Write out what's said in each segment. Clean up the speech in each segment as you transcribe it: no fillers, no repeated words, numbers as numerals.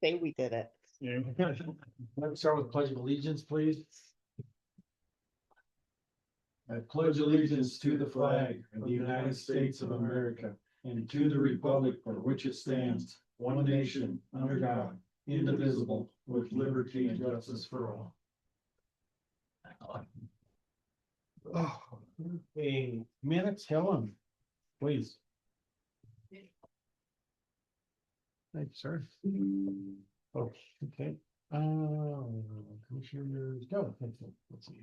Say we did it. Yeah. Let's start with pledge of allegiance, please. I pledge allegiance to the flag of the United States of America and to the republic for which it stands, one nation, under God, indivisible, with liberty and justice for all. Oh, okay, minutes, Helen, please. Thank you, sir. Oh, okay. Commissioners, go. Let's see.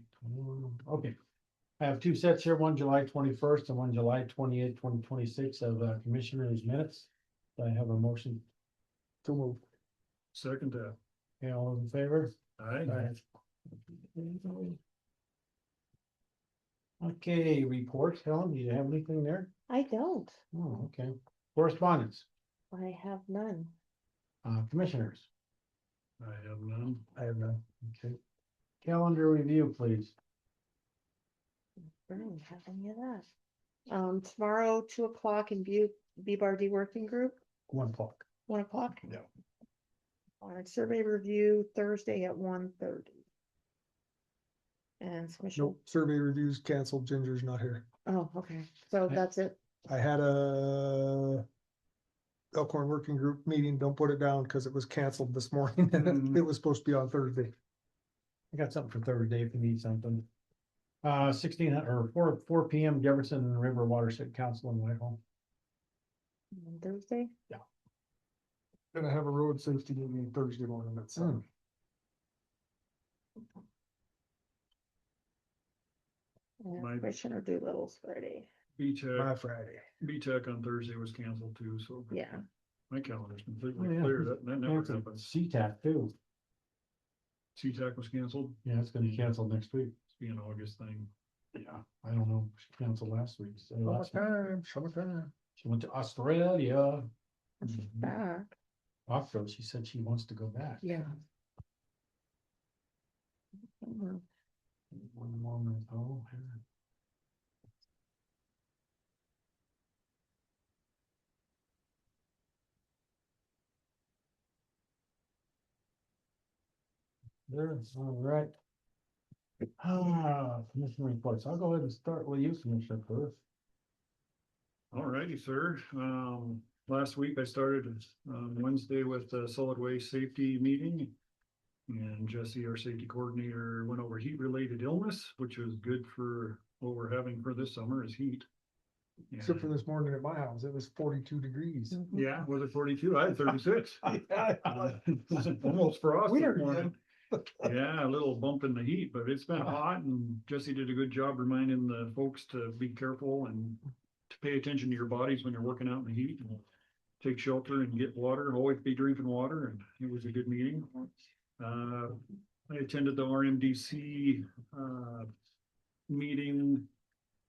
Okay. I have two sets here, one July 21st and one July 28th, 2026 of commissioners minutes. Do I have a motion to move? Second that. Okay, all those in favor? Aye. Okay, report, Helen, do you have anything there? I don't. Oh, okay. Correspondence, I have none. commissioners. I have none. I have none. Okay. Calendar review, please. I don't have any of that. Tomorrow, 2 o'clock in BBRD working group, 1 o'clock. 1 o'clock. Yeah. Survey review Thursday at 1:30. And submission. Nope, survey reviews canceled, Ginger's not here. Oh, okay. So Okay. that's it. I had a Elkhorn Working Group meeting, don't put it down, because it was canceled this morning, and it was supposed to be on Thursday. I got something for Thursday if you need something. 4 p.m. Jefferson River Watershed Council in Whitehall. On Thursday. Gonna have a road safety meeting Thursday morning at 7. And My- Commissioner Doolittle's Friday. My BTEC, Friday. BTEC on Thursday was canceled too, so Yeah. my calendar's completely Oh, yeah. clear. That never happens. CTAC too. CTEC was canceled. Yeah, it's gonna be canceled next week. It's be an August thing. Yeah, I don't know. She canceled last week. So last week. Summertime. She went to Australia. Back. Octo, she said she wants to go back. Yeah. Mhm. One moment. Oh, here. There, all right. Commission reports. I'll go ahead and start with you, Commissioner first. All righty, sir. Last week I started Wednesday with the solid waste safety meeting. And Jesse, our safety coordinator, went over heat related illness, which was good for what we're having for this summer is heat. Except for this morning at my house, it was 42 degrees. Mhm. Yeah, was it 42? I had 36. Almost frost this Weird, morning. Yeah, a little bump in the heat, but it's been hot and Jesse did a good job reminding the folks to be careful and to pay attention to your bodies when you're working out in the heat and take shelter and get water and always be drinking water. And it was a good meeting. I attended the RMDC meeting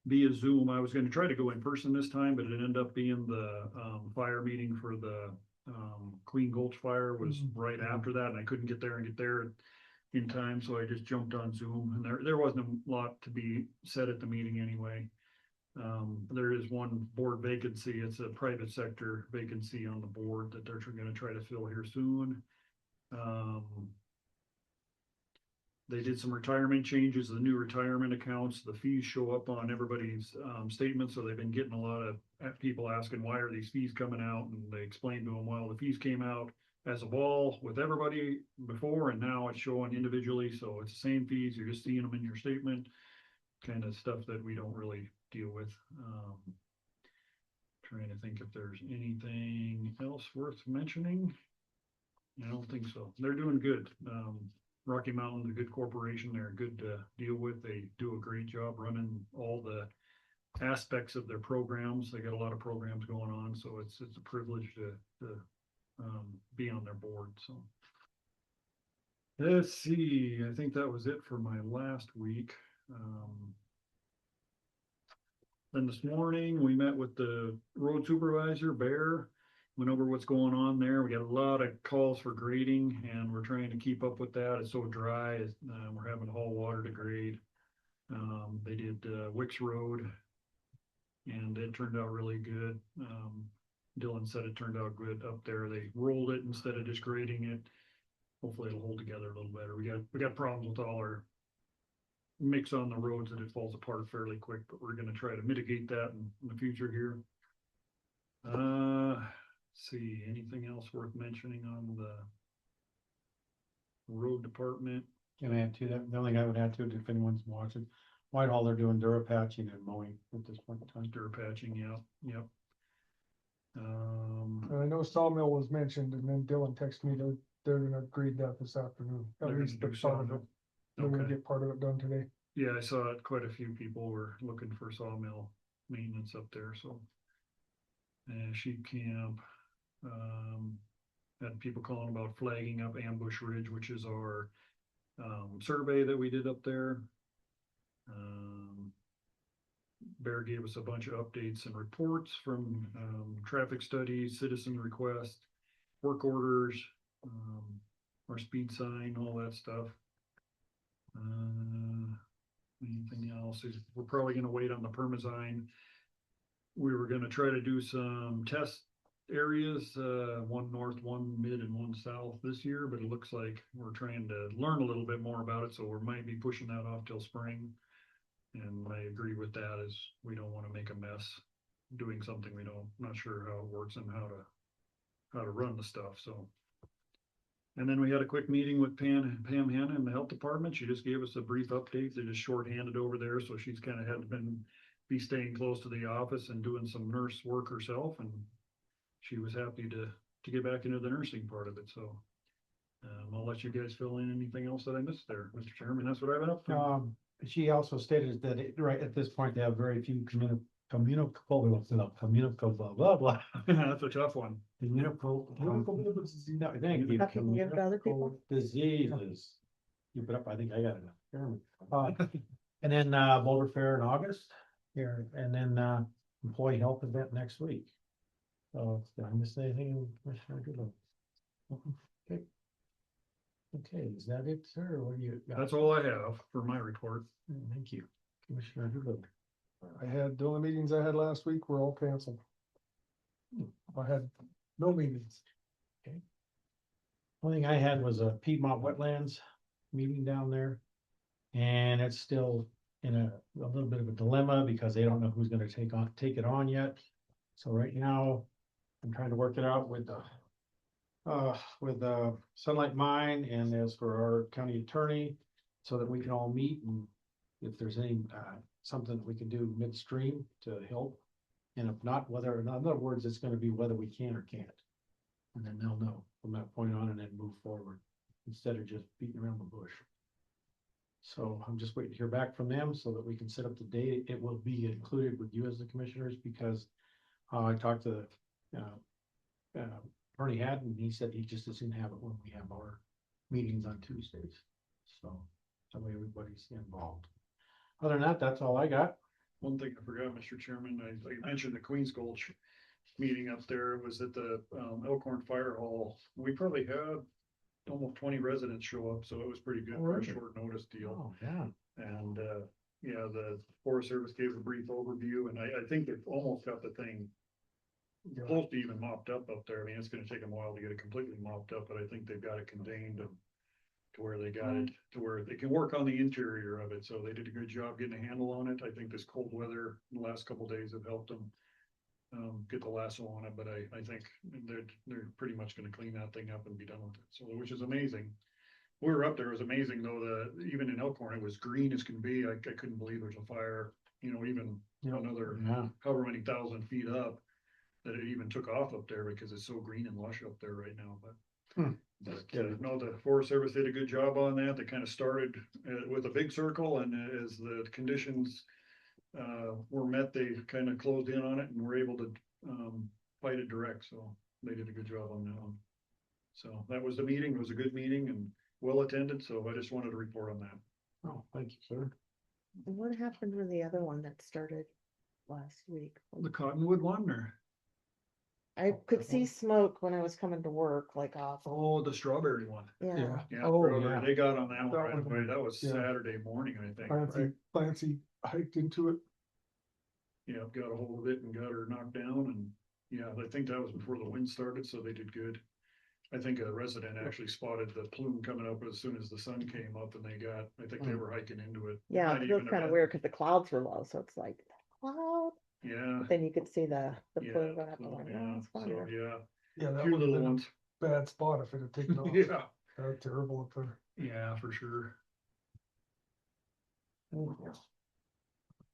via Zoom. I was going to try to go in person this time, but it ended up being the fire meeting for the Queen Gulch fire was right after that, and I couldn't get there in time, so I just jumped on Zoom. And there wasn't a lot to be said at the meeting anyway. There is one board vacancy. It's a private sector vacancy on the board that they're going to try to fill here soon. They did some retirement changes, the new retirement accounts, the fees show up on everybody's statement. So they've been getting a lot of people asking, why are these fees coming out? And they explained to them, well, the fees came out as a ball with everybody before, and now it's showing individually. So it's the same fees. You're just seeing them in your statement, kind of stuff that we don't really deal with. Trying to think if there's anything else worth mentioning. I don't think so. They're doing good. Rocky Mountain's a good corporation. They're good to deal with. They do a great job running all the aspects of their programs. They got a lot of programs going on, so it's a privilege to be on their board. So let's see. I think that was it for my last week. Then this morning we met with the road supervisor, Bear. Went over what's going on there. We got a lot of calls for grading and we're trying to keep up with that. It's so dry. We're having to haul water to grade. They did Wicks Road and it turned out really good. Dylan said it turned out good up there. They rolled it instead of just grading it. Hopefully it'll hold together a little better. We got problems with all our mix on the roads that it falls apart fairly quick, but we're gonna try to mitigate that in the future here. See, anything else worth mentioning on the road department? Can I add to that? The only thing I would add to it, if anyone's watching, Whitehall, they're doing Dura patching and mowing at this point in time. Dirt patching, yep. And I know Sawmill was mentioned, and then Dylan texted me that they're gonna grade that this afternoon. At They're least gonna the do part of it. Sawmill. They're gonna Okay. get part of it done today. Yeah, I saw it. Quite a few people were looking for sawmill maintenance up there, so. And sheep camp, had people calling about flagging up Ambush Ridge, which is our, survey that we did up there. Bear gave us a bunch of updates and reports from, traffic studies, citizen requests, work orders, our speed sign, all that stuff. Anything else? We're probably gonna wait on the permasign. We were gonna try to do some test areas, one north, one mid, and one south this year, but it looks like we're trying to learn a little bit more about it, so we might be pushing that off till spring. And I agree with that, is we don't wanna make a mess doing something we don't, not sure how it works and how to run the stuff, so. And then we had a quick meeting with Pam Hanna in the health department. She just gave us a brief update. They're just shorthanded over there, so she's kind of be staying close to the office and doing some nurse work herself, and she was happy to get back into the nursing part of it, so. I'll let you guys fill in anything else that I missed there, Mr. Chairman. That's what I've been up to. She also stated that right at this point, they have very few communicable, blah, blah, blah. That's a tough one. No, thank you. How can we give it to other people? Diseases. Keep it up, I think I got enough. And then, Boulder Fair in August here, and then, employee health event next week. So, did I miss anything, Commissioner Goodall? Okay. Okay, is that it, sir? What do you got? That's all I have for my report. Thank you, Commissioner Goodall. The only meetings I had last week were all canceled. I had no meetings. Only thing I had was a Piedmont Wetlands meeting down there. And it's still in a little bit of a dilemma because they don't know who's gonna take it on yet. So right now, I'm trying to work it out with Sunlight Mine and as for our county attorney, so that we can all meet and if there's any, something that we can do midstream to help. And if not, whether, in other words, it's gonna be whether we can or can't. And then they'll know from that point on and then move forward, instead of just beating around the bush. So I'm just waiting to hear back from them so that we can set up the date. It will be included with you as the commissioners because I talked to Bernie Haddon, and he said he just doesn't have it when we have our meetings on Tuesdays. So that way everybody's involved. Other than that, that's all I got. One thing I forgot, Mr. Chairman, I mentioned the Queens Gulch meeting up there was at the Elkhorn Fire Hall. We probably had almost 20 residents show up, so it was pretty good for a short notice deal. Oh, yeah. And yeah, the Forest Service gave a brief overview, and I think they've almost got the thing close to even mopped up there. I mean, it's gonna take them a while to get it completely mopped up, but I think they've got it contained to where they got it, to where they can work on the interior of it. So they did a good job getting a handle on it. I think this cold weather in the last couple of days have helped them get the lasso on it, but I think they're pretty much gonna clean that thing up and be done with it. So, which is amazing. We were up there, it was amazing though, even in Elkhorn, it was green as can be. I couldn't believe there's a fire, even another however many thousand feet up, that it even took off up there because it's so green and lush up there right now, but. No, the Forest Service did a good job on that. They kind of started with a big circle, and as the conditions were met, they kind of closed in on it and were able to fight it direct. So they did a good job on that one. So that was the meeting. It was a good meeting and well attended. So I just wanted to report on that. Oh, thank you, sir. What happened with the other one that started last week? The Cottonwood one, or I could see smoke when I was coming to work, like off. the strawberry one. Yeah. Yeah, Oh, strawberry. yeah. They got on that one That right one. away. That was Yeah. Saturday morning, I think. Right? Clancy hiked into it. Yeah, got a hold of it and got her knocked down, and Yeah, I think that was before the wind started, so they did good. I think a resident actually spotted the plume coming up as soon as the sun came up and I think they were hiking into it. Yeah, Might it even was have kind of been- weird because the clouds were low, so it's like cloud. Yeah. But then you could see the Yeah, plume going up. so, I'm like, yeah, oh, it's so, wonderful. yeah, Yeah, a that few would have little been ones. a bad spot if it had taken off. Yeah, That's terrible up there. yeah, for sure.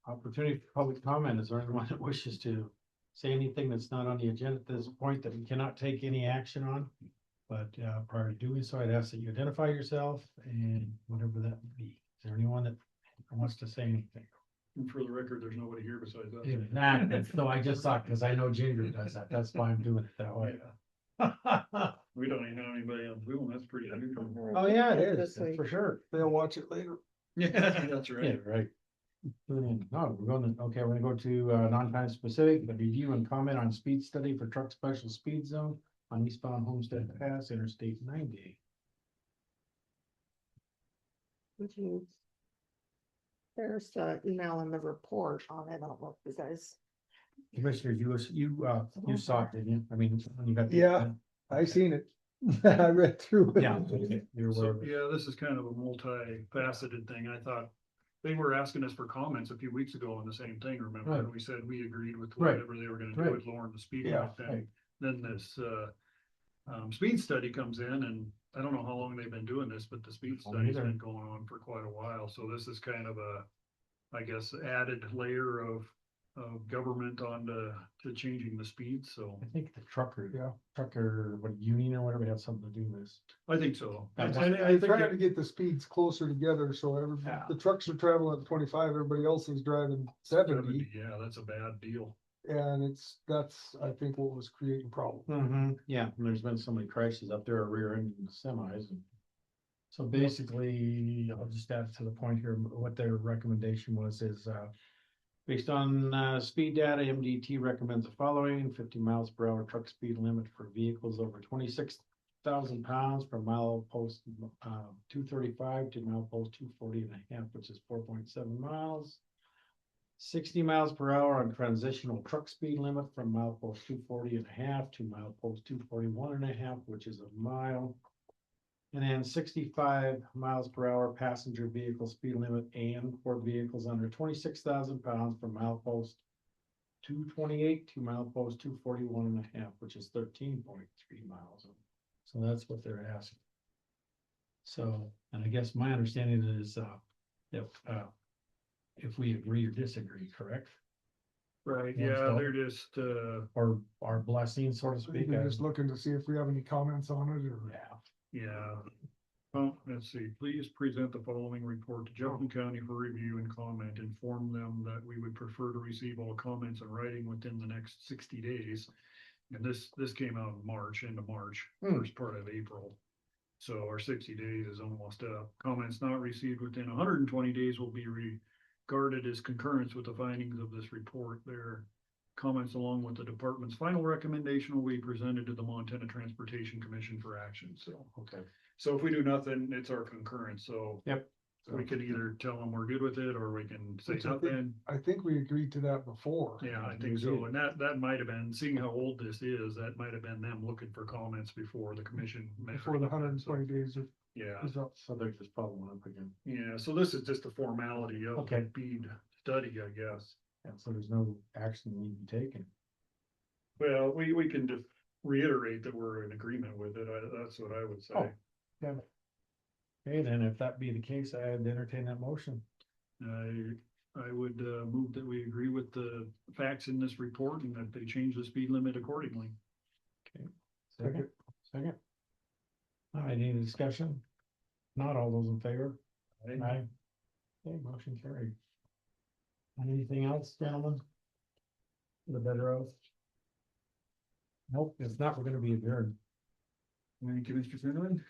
Opportunity for public comment. Is there anyone that wishes to say anything that's not on the agenda at this point that we cannot take any action on? But prior to doing so, I'd ask that you identify yourself and whatever that would be. Is there anyone that wants to say anything? And for the record, there's nobody here besides us. Exactly. So I just thought, because I know Ginger does that. That's why I'm doing it that way. We don't even have anybody on Zoom, that's pretty unusual. Oh, yeah, it This is, that's week. for sure. They'll watch it later. Yeah, that's Yeah, right. right. No, we're going to, okay, we're gonna go to non-time specific, the review and comment on speed study for truck special speed zone on eastbound Homestead Pass Interstate 90. Would you? There's an email in the report on it. I don't know if you guys. Commissioner, you saw it, didn't you? I mean, when you got. the- Yeah, I seen it. I read through it. Yeah, okay, you're aware So, of it. yeah, this is kind of a multifaceted thing. I thought they were asking us for comments a few weeks ago on the same thing, remember? Right. And we said we agreed with Right. whatever they were gonna do Right. with lowering the speed Yeah, limit. right. Then this, speed study comes in and I don't know how long they've been doing this, but the speed Well, study's neither. been going on for quite a while. So this is kind of a, I guess, added layer of government to changing the speed. So I think the trucker, Yeah. what union or whatever had something to do with this. I think so. That's- And I They're think trying to get the speeds closer together, so Yeah. the trucks are traveling at 25, everybody else is driving 70. Yeah, that's a bad deal. And that's, I think, what was creating problems. Yeah, and there's been so many crashes up there, rear ending the semis and. So basically, I'll just add to the point here, what their recommendation was is, based on, speed data, MDT recommends the following: 50 miles per hour truck speed limit for vehicles over 26,000 pounds from mile post, 235 to mile post 240 and a half, which is 4.7 miles. 60 miles per hour on transitional truck speed limit from mile post 240 and a half to mile post 241 and a half, which is a mile. And then 65 miles per hour passenger vehicle speed limit and for vehicles under 26,000 pounds from mile post 228 to mile post 241 and a half, which is 13.3 miles. So that's what they're asking. So, and I guess my understanding is, if we agree or disagree, correct? Right, Yeah, yeah, so- they're just, Or our blessing, so to I speak. think they're just looking to see if we have any comments on it or. Yeah. yeah. Well, let's see, please present the following report to Jefferson County for review and comment. Inform them that we would prefer to receive all comments in writing within the next 60 days. And this came out in March, end of March, first part of April. So our 60 days is almost up. Comments not received within 120 days will be regarded as concurrence with the findings of this report. Their comments along with the department's final recommendation will be presented to the Montana Transportation Commission for action. So, Okay. so if we do nothing, it's our concurrence. So Yep. we can either tell them we're good with it or we can say Which I think- nothing. I think we agreed to that before. Yeah, I We think so. did. And that might have been, seeing how old this is, that might have been them looking for comments before the commission. met or Before the something. 120 days Yeah, is up. So they're just following up again. yeah. So this is just a formality of Okay. the speed study, I guess. And so there's no action need to be taken. Well, we can just reiterate that we're in agreement with it. That's what I would say. Oh. Okay, then if that be the case, I'd entertain that motion. I would move that we agree with the facts in this report and that they change the speed limit accordingly. Second. All right, any discussion? Not all those in favor? Aye. Okay, motion carried. Anything else, gentlemen? For the better of? Nope, if not, we're gonna be adjourned. Thank you, Mr. Finneran.